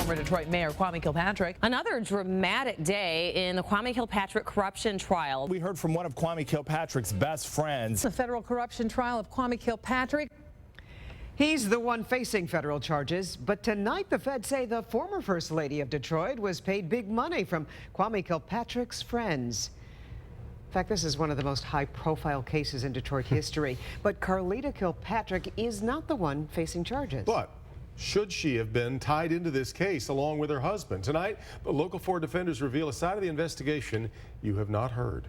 former Detroit Mayor Kwame Kilpatrick. Another dramatic day in the Kwame Kilpatrick corruption trial. We heard from one of Kwame Kilpatrick's best friends. The federal corruption trial of Kwame Kilpatrick. He's the one facing federal charges, but tonight the feds say the former First Lady of Detroit was paid big money from Kwame Kilpatrick's friends. In fact, this is one of the most high-profile cases in Detroit history, but Carlita Kilpatrick is not the one facing charges. But should she have been tied into this case along with her husband? Tonight, the Local 4 defenders reveal a side of the investigation you have not heard.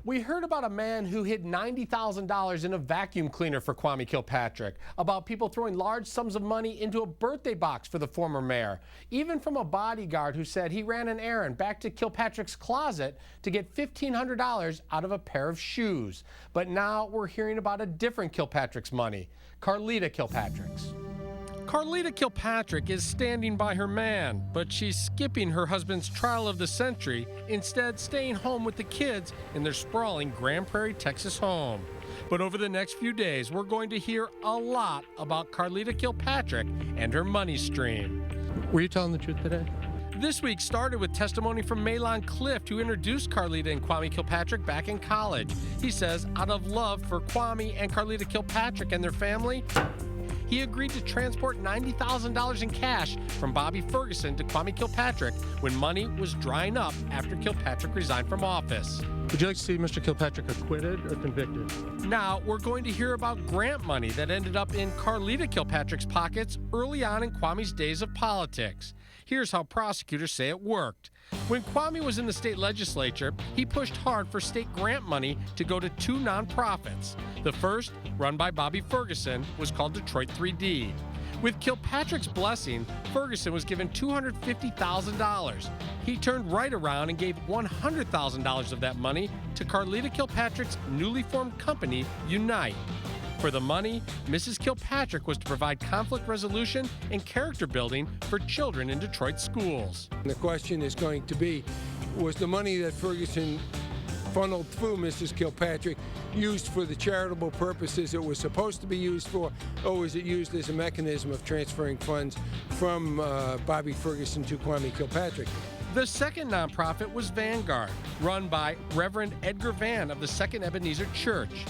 We heard about a man who hid $90,000 in a vacuum cleaner for Kwame Kilpatrick, about people throwing large sums of money into a birthday box for the former mayor, even from a bodyguard who said he ran an errand back to Kilpatrick's closet to get $1,500 out of a pair of shoes. But now we're hearing about a different Kilpatrick's money, Carlita Kilpatrick's. Carlita Kilpatrick is standing by her man, but she's skipping her husband's trial of the century, instead staying home with the kids in their sprawling Grand Prairie, Texas home. But over the next few days, we're going to hear a lot about Carlita Kilpatrick and her money stream. Were you telling the truth today? This week started with testimony from Malon Clift, who introduced Carlita and Kwame Kilpatrick back in college. He says out of love for Kwame and Carlita Kilpatrick and their family, he agreed to transport $90,000 in cash from Bobby Ferguson to Kwame Kilpatrick when money was drying up after Kilpatrick resigned from office. Would you like to see Mr. Kilpatrick acquitted or convicted? Now, we're going to hear about grant money that ended up in Carlita Kilpatrick's pockets early on in Kwame's days of politics. Here's how prosecutors say it worked. When Kwame was in the state legislature, he pushed hard for state grant money to go to two nonprofits. The first, run by Bobby Ferguson, was called Detroit 3D. With Kilpatrick's blessing, Ferguson was given $250,000. He turned right around and gave $100,000 of that money to Carlita Kilpatrick's newly formed company, Unite. For the money, Mrs. Kilpatrick was to provide conflict resolution and character building for children in Detroit schools. The question is going to be, was the money that Ferguson funneled through Mrs. Kilpatrick used for the charitable purposes it was supposed to be used for, or was it used as a mechanism of transferring funds from Bobby Ferguson to Kwame Kilpatrick? The second nonprofit was Vanguard, run by Reverend Edgar Van of the Second Ebenezer Church.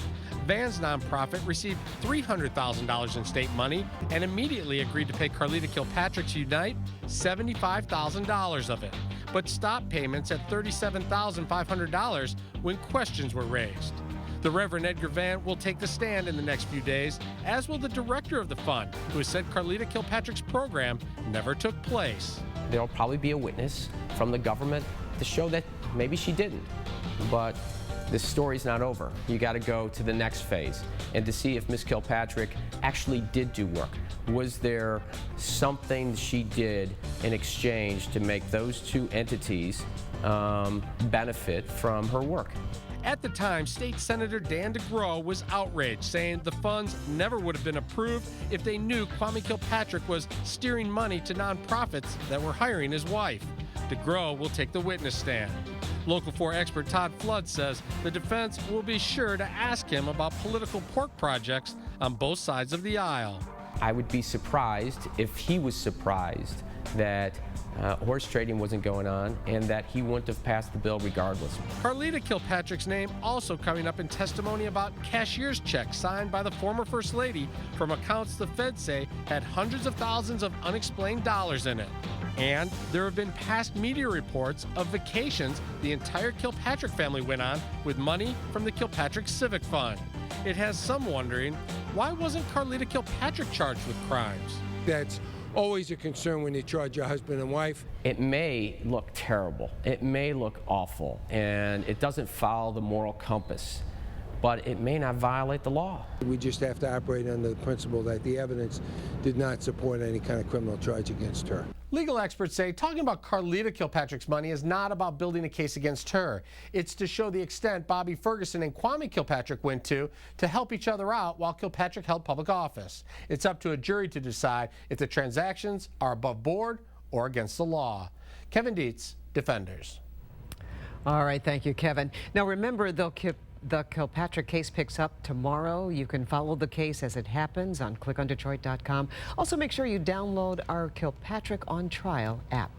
Van's nonprofit received $300,000 in state money and immediately agreed to pay Carlita Kilpatrick's Unite $75,000 of it, but stopped payments at $37,500 when questions were raised. The Reverend Edgar Van will take the stand in the next few days, as will the director of the fund, who has said Carlita Kilpatrick's program never took place. There'll probably be a witness from the government to show that maybe she didn't, but this story's not over. You got to go to the next phase and to see if Ms. Kilpatrick actually did do work. Was there something she did in exchange to make those two entities benefit from her work? At the time, State Senator Dan DeGrow was outraged, saying the funds never would have been approved if they knew Kwame Kilpatrick was steering money to nonprofits that were hiring his wife. DeGrow will take the witness stand. Local 4 expert Todd Flood says the defense will be sure to ask him about political pork projects on both sides of the aisle. I would be surprised if he was surprised that horse trading wasn't going on and that he wouldn't have passed the bill regardless. Carlita Kilpatrick's name also coming up in testimony about cashier's checks signed by the former First Lady from accounts the feds say had hundreds of thousands of unexplained dollars in it. And there have been past media reports of vacations the entire Kilpatrick family went on with money from the Kilpatrick Civic Fund. It has some wondering, why wasn't Carlita Kilpatrick charged with crimes? That's always a concern when you charge your husband and wife. It may look terrible, it may look awful, and it doesn't follow the moral compass, but it may not violate the law. We just have to operate under the principle that the evidence did not support any kind of criminal charge against her. Legal experts say talking about Carlita Kilpatrick's money is not about building a case against her. It's to show the extent Bobby Ferguson and Kwame Kilpatrick went to help each other out while Kilpatrick held public office. It's up to a jury to decide if the transactions are above board or against the law. Kevin Dietz, Defenders. All right, thank you, Kevin. Now remember, though The Kilpatrick case picks up tomorrow. You can follow the case as it happens on clickondetroit.com. Also, make sure you download our Kilpatrick on Trial app.